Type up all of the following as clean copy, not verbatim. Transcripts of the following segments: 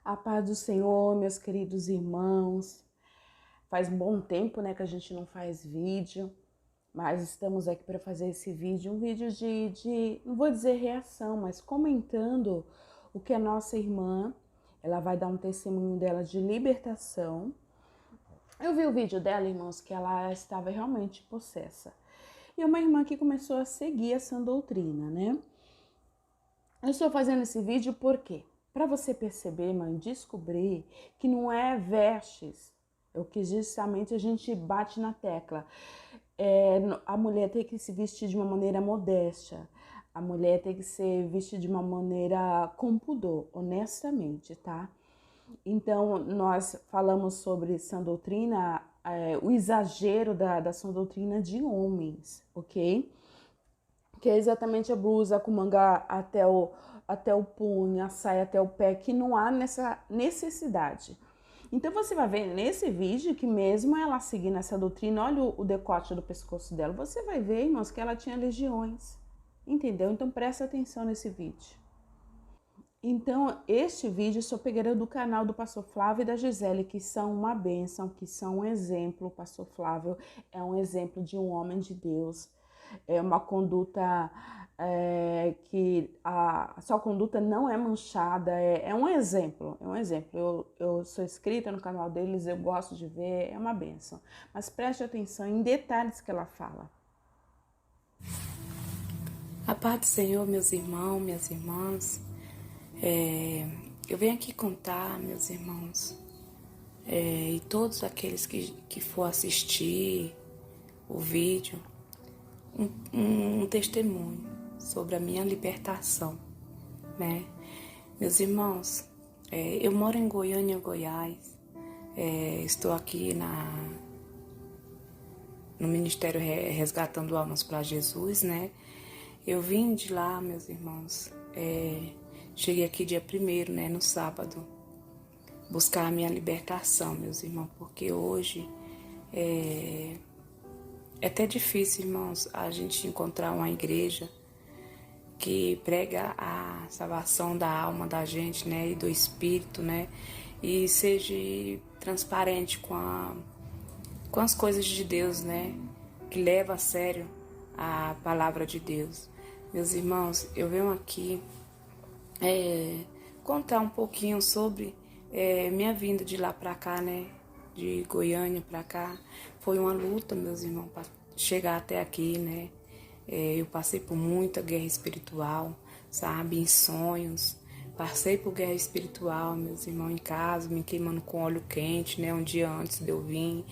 A paz do Senhor, meus queridos irmãos. Faz um bom tempo, né, que a gente não faz vídeo, mas estamos aqui para fazer esse vídeo, um vídeo não vou dizer reação, mas comentando o que a nossa irmã, ela vai dar um testemunho dela de libertação. Eu vi o vídeo dela, irmãos, que ela estava realmente possessa. E uma irmã que começou a seguir essa doutrina, né? Eu estou fazendo esse vídeo por quê? Para você perceber, mãe, descobrir que não é vestes, é o que justamente a gente bate na tecla. A mulher tem que se vestir de uma maneira modesta, a mulher tem que se vestir de uma maneira com pudor, honestamente, tá? Então, nós falamos sobre sã doutrina, o exagero da sã doutrina de homens, ok? Que é exatamente a blusa com manga até o punho, a saia até o pé, que não há nessa necessidade. Então você vai ver nesse vídeo que mesmo ela seguindo essa doutrina, olha o decote do pescoço dela, você vai ver, irmãos, que ela tinha legiões, entendeu? Então presta atenção nesse vídeo. Então, este vídeo eu sou pegueira do canal do Pastor Flávio e da Gisele, que são uma bênção, que são um exemplo. O Pastor Flávio é um exemplo de um homem de Deus, é uma conduta que a sua conduta não é manchada, é um exemplo, é um exemplo. Eu sou inscrita no canal deles, eu gosto de ver, é uma bênção. Mas preste atenção em detalhes que ela fala. A paz do Senhor, meus irmãos, minhas irmãs. Eu venho aqui contar, meus irmãos, e todos aqueles que for assistir o vídeo, um testemunho sobre a minha libertação, né? Meus irmãos, eu moro em Goiânia, Goiás, estou aqui no Ministério Resgatando Almas para Jesus, né? Eu vim de lá, meus irmãos, cheguei aqui dia 1º, né, no sábado, buscar a minha libertação, meus irmãos, porque hoje é até difícil, irmãos, a gente encontrar uma igreja que prega a salvação da alma da gente, né, e do espírito, né, e seja transparente com as coisas de Deus, né, que leva a sério a palavra de Deus. Meus irmãos, eu venho aqui contar um pouquinho sobre minha vinda de lá pra cá, né? De Goiânia pra cá. Foi uma luta, meus irmãos, para chegar até aqui, né? Eu passei por muita guerra espiritual, sabe? Em sonhos. Passei por guerra espiritual, meus irmãos, em casa, me queimando com óleo quente, né? Um dia antes de eu vir.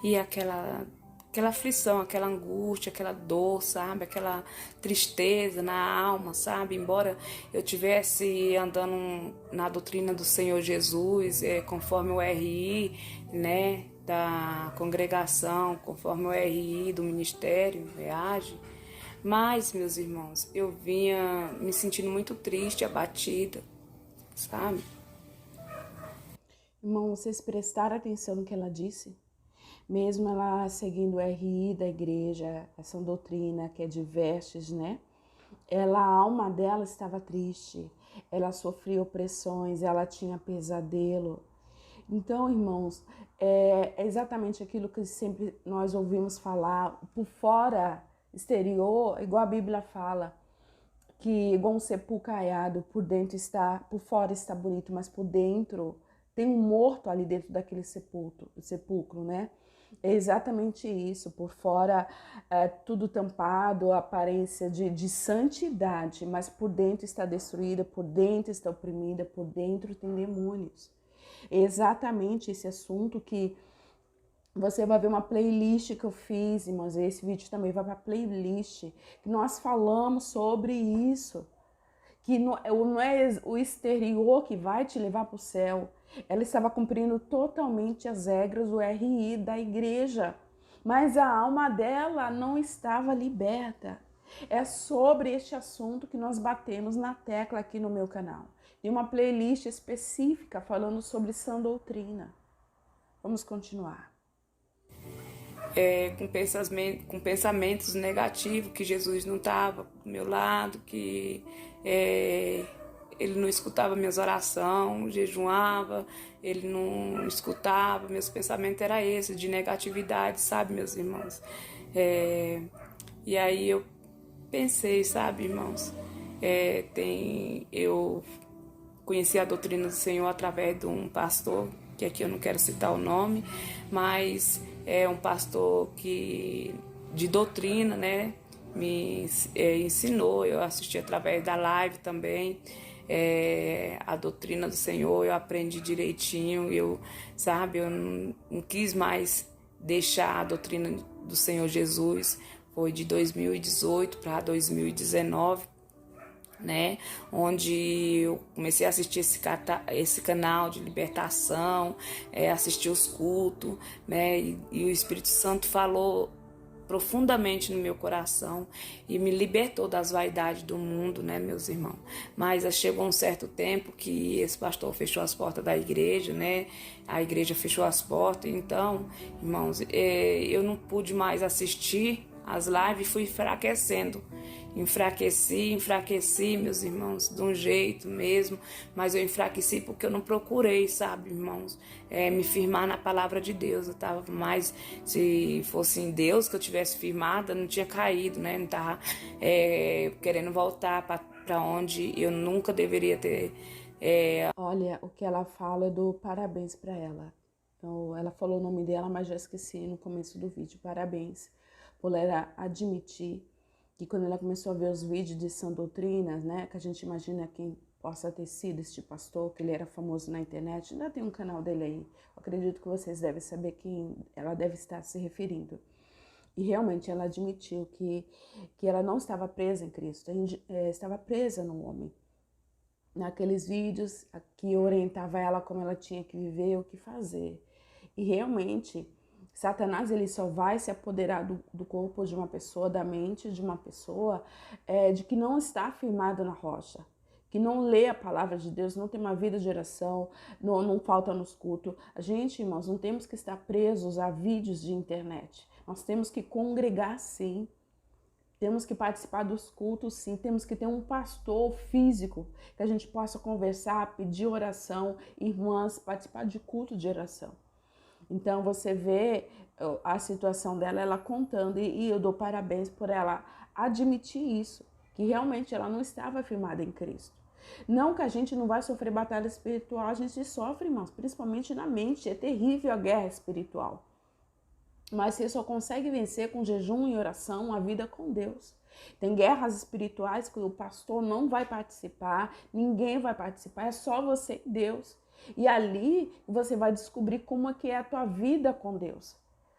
E aquela aflição, aquela angústia, aquela dor, sabe? Aquela tristeza na alma, sabe? Embora eu tivesse andando na doutrina do Senhor Jesus, conforme o RI, né? Da congregação, conforme o RI do ministério, reage. Mas, meus irmãos, eu vinha me sentindo muito triste, abatida, sabe? Irmão, vocês prestaram atenção no que ela disse? Mesmo ela seguindo o RI da igreja, essa doutrina que é de vestes, né? A alma dela estava triste, ela sofria opressões, ela tinha pesadelo. Então, irmãos, é exatamente aquilo que sempre nós ouvimos falar, por fora, exterior, igual a Bíblia fala, que igual um sepulcro caiado, por fora está bonito, mas por dentro tem um morto ali dentro daquele sepulcro, né? É exatamente isso, por fora é tudo tampado, a aparência de santidade, mas por dentro está destruída, por dentro está oprimida, por dentro tem demônios. É exatamente esse assunto que você vai ver uma playlist que eu fiz, irmãos, esse vídeo também vai para playlist, que nós falamos sobre isso, que não é o exterior que vai te levar para o céu. Ela estava cumprindo totalmente as regras do RI da igreja, mas a alma dela não estava liberta. É sobre este assunto que nós batemos na tecla aqui no meu canal. Tem uma playlist específica falando sobre sã doutrina. Vamos continuar. Com pensamentos negativos, que Jesus não estava do meu lado, que ele não escutava minhas orações, jejuava, ele não escutava, meus pensamentos eram esses, de negatividade, sabe, meus irmãos? E aí eu pensei, sabe, irmãos, eu conheci a doutrina do Senhor através de um pastor, que aqui eu não quero citar o nome, mas é um pastor de doutrina, né? Me ensinou, eu assisti através da live também, a doutrina do Senhor, eu aprendi direitinho, eu não quis mais deixar a doutrina do Senhor Jesus. Foi de 2018 para 2019, né, onde eu comecei a assistir esse canal de libertação, assistir os cultos, né, e o Espírito Santo falou profundamente no meu coração e me libertou das vaidades do mundo, né, meus irmãos. Mas chegou um certo tempo que esse pastor fechou as portas da igreja, né, a igreja fechou as portas, então, irmãos, eu não pude mais assistir as lives, fui enfraqueci, meus irmãos, de um jeito mesmo, mas eu enfraqueci porque eu não procurei, sabe, irmãos, me firmar na palavra de Deus. Eu tava mais, se fosse em Deus que eu tivesse firmada, eu não tinha caído, né, não tava querendo voltar para onde eu nunca deveria ter. Olha, o que ela fala, eu dou parabéns para ela. Então, ela falou o nome dela, mas já esqueci no começo do vídeo. Parabéns por ela admitir que quando ela começou a ver os vídeos de sã doutrinas, né, que a gente imagina quem possa ter sido este pastor, que ele era famoso na internet, ainda tem um canal dele aí, eu acredito que vocês devem saber quem ela deve estar se referindo. E realmente ela admitiu que ela não estava presa em Cristo, estava presa no homem. Naqueles vídeos que orientava ela como ela tinha que viver, o que fazer. E realmente Satanás ele só vai se apoderar do corpo de uma pessoa, da mente de uma pessoa, de que não está firmado na rocha, que não lê a palavra de Deus, não tem uma vida de oração, não falta nos cultos. A gente, irmãos, não temos que estar presos a vídeos de internet. Nós temos que congregar, sim. Temos que participar dos cultos, sim. Temos que ter um pastor físico, que a gente possa conversar, pedir oração, irmãs, participar de culto de oração. Então, você vê a situação dela, ela contando, e eu dou parabéns por ela admitir isso, que realmente ela não estava firmada em Cristo. Não que a gente não vai sofrer batalha espiritual, a gente sofre, irmãos, principalmente na mente, é terrível a guerra espiritual. Mas você só consegue vencer com jejum e oração, a vida com Deus. Tem guerras espirituais que o pastor não vai participar, ninguém vai participar, é só você e Deus. E ali você vai descobrir como é que é a tua vida com Deus.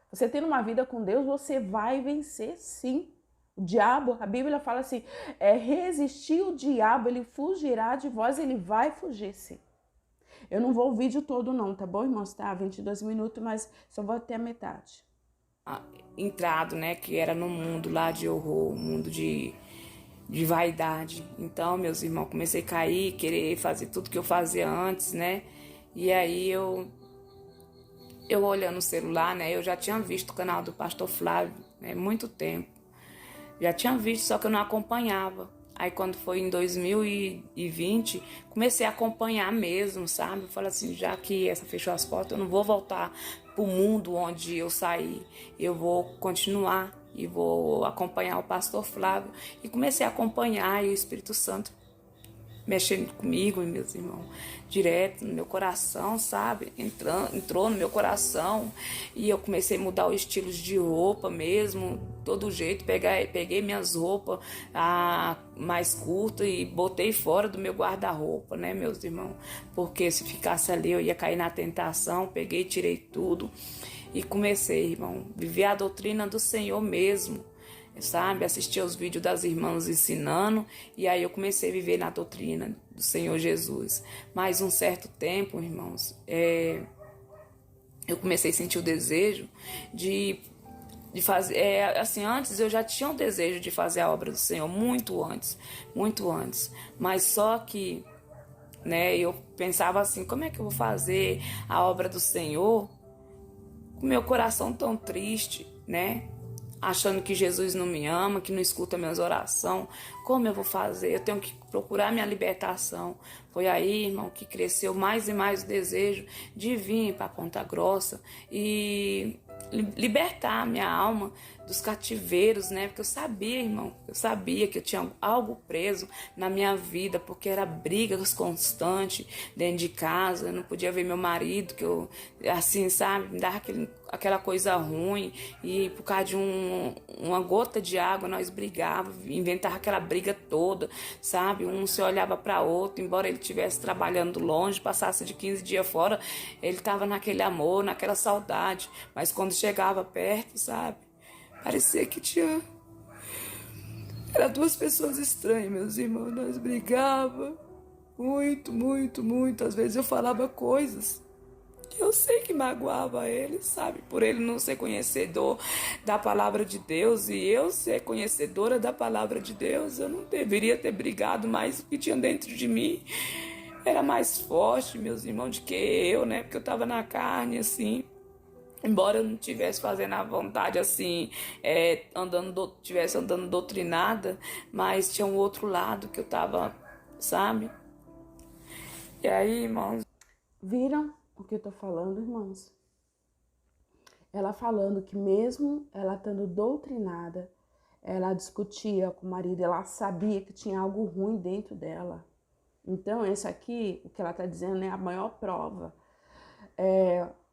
Você tendo uma vida com Deus, você vai vencer sim. O diabo, a Bíblia fala assim, resistir o diabo, ele fugirá de vós, ele vai fugir sim. Eu não vou o vídeo todo não, tá bom, irmãos? Tá, 22 minutos, mas só vou até a metade. Entrado, né, que era no mundo lá de horror, mundo de vaidade. Então, meus irmãos, comecei a cair, querer fazer tudo que eu fazia antes, né? E aí eu olhando o celular, né? Eu já tinha visto o canal do pastor Flávio, né? Muito tempo. Já tinha visto, só que eu não acompanhava. Aí quando foi em 2020, comecei a acompanhar mesmo, sabe? Eu falei assim, já que essa fechou as portas, eu não vou voltar pro mundo onde eu saí. Eu vou continuar e vou acompanhar o pastor Flávio. E comecei a acompanhar e o Espírito Santo mexendo comigo e meus irmãos, direto no meu coração, sabe? Entrou no meu coração e eu comecei a mudar o estilo de roupa mesmo, todo jeito. Peguei minhas roupas mais curtas e botei fora do meu guarda-roupa, né, meus irmãos? Porque se ficasse ali eu ia cair na tentação. Peguei, tirei tudo e comecei, irmão, viver a doutrina do Senhor mesmo. Sabe, assistir aos vídeos das irmãs ensinando, e aí eu comecei a viver na doutrina do Senhor Jesus. Mas um certo tempo, irmãos, eu comecei a sentir o desejo de fazer, assim, antes eu já tinha o desejo de fazer a obra do Senhor, muito antes, mas só que, né, eu pensava assim, como é que eu vou fazer a obra do Senhor com meu coração tão triste, né? achando que Jesus não me ama, que não escuta minhas orações. Como eu vou fazer? Eu tenho que procurar minha libertação. Foi aí, irmão, que cresceu mais e mais o desejo de vir para Ponta Grossa e libertar minha alma dos cativeiros, né? Porque eu sabia, irmão, eu sabia que eu tinha algo preso na minha vida, porque era brigas constantes dentro de casa. Eu não podia ver meu marido, que eu, assim, sabe, me dava aquela coisa ruim, e por causa de uma gota de água nós brigávamos, inventava aquela briga toda, sabe? Um se olhava para outro, embora ele estivesse trabalhando longe, passasse de 15 dias fora, ele estava naquele amor, naquela saudade, mas quando chegava perto, sabe? Parecia que tinha... Era duas pessoas estranhas, meus irmãos. Nós brigava muito, muito, muito. Às vezes eu falava coisas que eu sei que magoava ele, sabe? Por ele não ser conhecedor da palavra de Deus e eu ser conhecedora da palavra de Deus, eu não deveria ter brigado, mas o que tinha dentro de mim era mais forte, meus irmãos, do que eu, né? Porque eu tava na carne, assim. Embora eu não estivesse fazendo a vontade assim, tivesse andando doutrinada, mas tinha um outro lado que eu tava, sabe? E aí, irmãos... Viram o que eu tô falando, irmãos? Ela falando que mesmo ela estando doutrinada, ela discutia com o marido, ela sabia que tinha algo ruim dentro dela. Então, esse aqui, o que ela tá dizendo é a maior prova.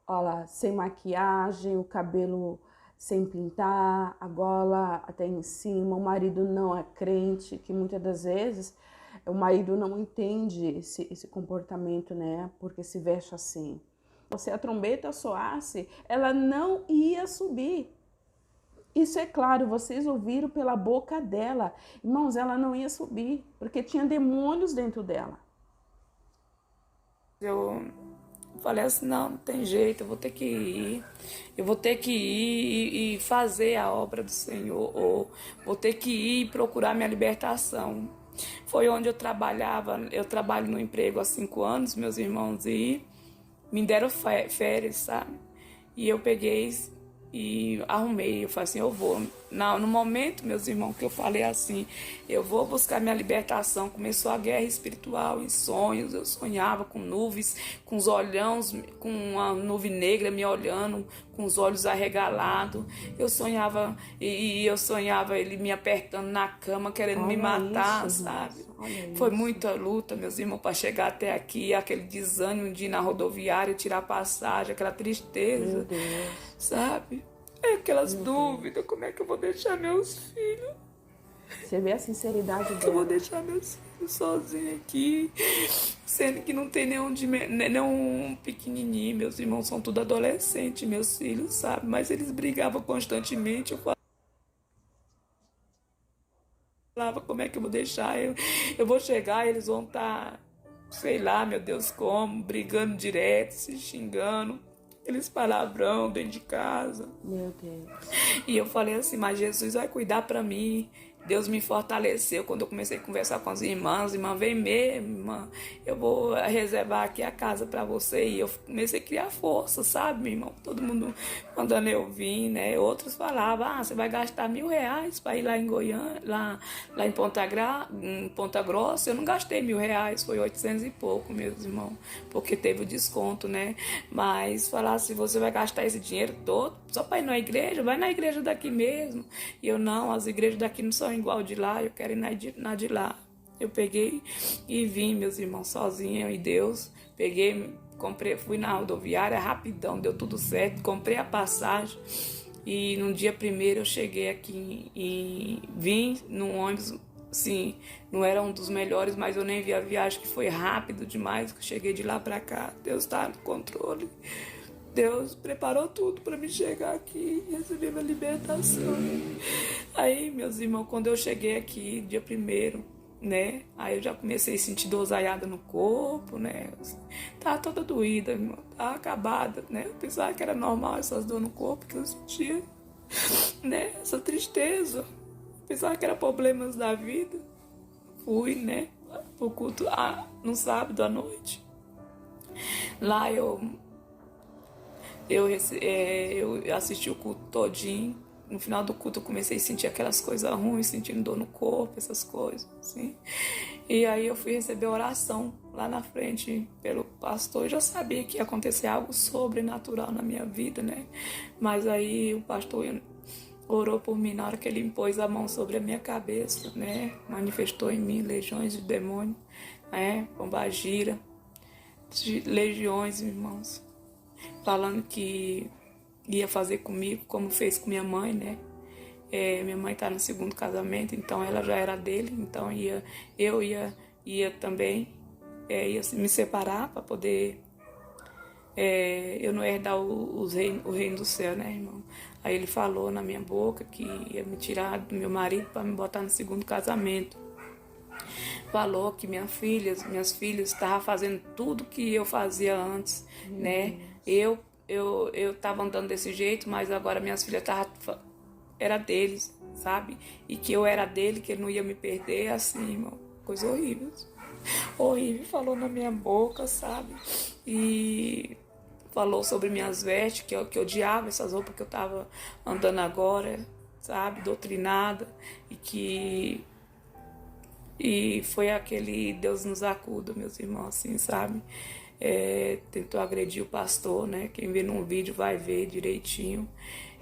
Olha, sem maquiagem, o cabelo sem pintar, a gola até em cima, o marido não é crente, que muitas das vezes o marido não entende esse comportamento, né? Porque se veste assim. Se a trombeta soasse, ela não ia subir. Isso é claro, vocês ouviram pela boca dela. Irmãos, ela não ia subir, porque tinha demônios dentro dela. Eu falei assim, não tem jeito, eu vou ter que ir. Eu vou ter que ir e fazer a obra do Senhor. Ou vou ter que ir e procurar minha libertação. Foi onde eu trabalhava. Eu trabalho no emprego há 5 anos, meus irmãos, e me deram férias, sabe? E eu peguei e arrumei. Eu falei assim, eu vou. No momento, meus irmãos, que eu falei assim, eu vou buscar minha libertação. Começou a guerra espiritual em sonhos. Eu sonhava com nuvens, com os olhões, com uma nuvem negra me olhando, com os olhos arregalados. Eu sonhava, e eu sonhava ele me apertando na cama, querendo me matar, isso, sabe? Foi muita luta, meus irmãos, para chegar até aqui, aquele desânimo de ir na rodoviária, tirar passagem, aquela tristeza, sabe? Aquelas dúvidas, como é que eu vou deixar meus filhos? Você vê a sinceridade dela. Eu vou deixar meus filhos sozinhos aqui, sendo que não tem nenhum pequenininho, meus irmãos são tudo adolescentes, meus filhos, sabe? Mas eles brigavam constantemente, eu falava, como é que eu vou deixar? Eu vou chegar, eles vão estar, sei lá, meu Deus, como, brigando direto, se xingando. Aqueles palavrão dentro de casa. Meu Deus. E eu falei assim, mas Jesus vai cuidar pra mim. Deus me fortaleceu quando eu comecei a conversar com as irmãs. Irmã, vem mesmo, irmã. Eu vou reservar aqui a casa pra você. E eu comecei a criar força, sabe, meu irmão? Todo mundo mandando eu vir, né? Outros falavam, você vai gastar R$1.000 pra ir lá em Goiânia, lá em Ponta Grossa. Eu não gastei R$1.000, foi 800 e pouco, meus irmãos. Porque teve o desconto, né? Mas falar se você vai gastar esse dinheiro todo só pra ir na igreja, vai na igreja daqui mesmo. E eu, não, as igrejas daqui não são igual de lá, eu quero ir na de lá. Eu peguei e vim, meus irmãos, sozinha, e Deus, peguei, comprei, fui na rodoviária rapidão, deu tudo certo, comprei a passagem e no dia 1º eu cheguei aqui e vim num ônibus, sim, não era um dos melhores, mas eu nem vi a viagem, que foi rápido demais, que eu cheguei de lá pra cá. Deus tá no controle. Deus preparou tudo para me chegar aqui e receber minha libertação. Aí, meus irmãos, quando eu cheguei aqui, dia 1º, né? Aí eu já comecei a sentir dosaiada no corpo, né? Tava toda doída, irmão. Tava acabada, né? Eu pensava que era normal essas dores no corpo que eu sentia, né? Essa tristeza. Eu pensava que era problemas da vida. Fui, né? Pro culto no sábado à noite. Lá eu assisti o culto todinho, no final do culto eu comecei a sentir aquelas coisas ruins, sentindo dor no corpo, essas coisas, assim. E aí eu fui receber oração lá na frente pelo pastor. Eu já sabia que ia acontecer algo sobrenatural na minha vida, né? Mas aí o pastor orou por mim na hora que ele impôs a mão sobre a minha cabeça, né? Manifestou em mim legiões de demônio, né? Pombagira, legiões, irmãos. Falando que ia fazer comigo como fez com minha mãe, né? Minha mãe está no segundo casamento, então ela já era dele, então eu ia também, ia me separar para poder eu não herdar o reino do céu, né, irmão? Aí ele falou na minha boca que ia me tirar do meu marido para me botar no segundo casamento. Falou que minhas filhas estavam fazendo tudo que eu fazia antes, né? Eu estava andando desse jeito, mas agora minhas filhas era deles, sabe? E que eu era dele, que ele não ia me perder, assim, irmão. Coisa horrível. Horrível. Falou na minha boca, sabe? E falou sobre minhas vestes, que eu odiava essas roupas que eu tava andando agora, sabe? Doutrinada. E foi aquele Deus nos acuda, meus irmãos, assim, sabe? Tentou agredir o pastor, né? Quem vê num vídeo vai ver direitinho.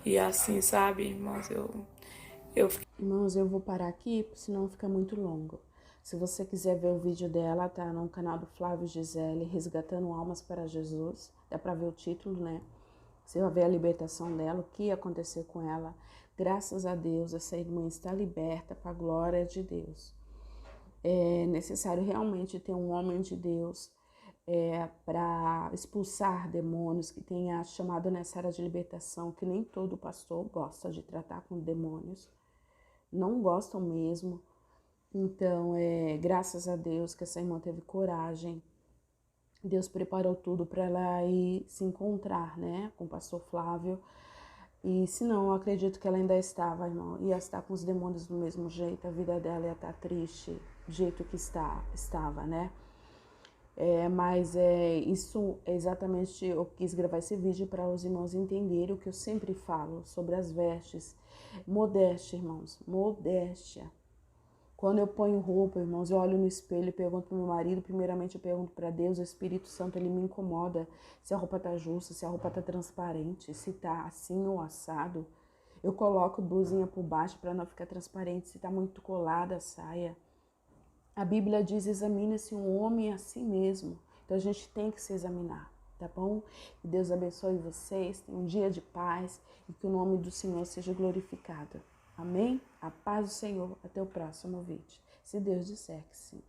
E assim, sabe, irmãos, Irmãos, eu vou parar aqui, senão fica muito longo. Se você quiser ver o vídeo dela, tá no canal do Flávio Gisele, Resgatando Almas para Jesus. Dá pra ver o título, né? Você vai ver a libertação dela, o que aconteceu com ela. Graças a Deus, essa irmã está liberta para a glória de Deus. É necessário realmente ter um homem de Deus para expulsar demônios, que tenha chamado nessa área de libertação, que nem todo pastor gosta de tratar com demônios. Não gostam mesmo. Então, graças a Deus que essa irmã teve coragem. Deus preparou tudo para ela ir se encontrar, né, com o pastor Flávio. E se não, eu acredito que ela ainda estava, irmão, ia estar com os demônios do mesmo jeito, a vida dela ia estar triste, do jeito que estava, né? Mas isso é exatamente, eu quis gravar esse vídeo para os irmãos entenderem o que eu sempre falo sobre as vestes. Modéstia, irmãos, modéstia. Quando eu ponho roupa, irmãos, eu olho no espelho e pergunto pro meu marido, primeiramente eu pergunto para Deus, o Espírito Santo, ele me incomoda se a roupa tá justa, se a roupa tá transparente, se tá assim ou assado. Eu coloco blusinha por baixo para não ficar transparente, se tá muito colada a saia. A Bíblia diz, examine-se um homem a si mesmo. Então a gente tem que se examinar, tá bom? Que Deus abençoe vocês, tenham um dia de paz e que o nome do Senhor seja glorificado. Amém? A paz do Senhor. Até o próximo vídeo. Se Deus disser que sim.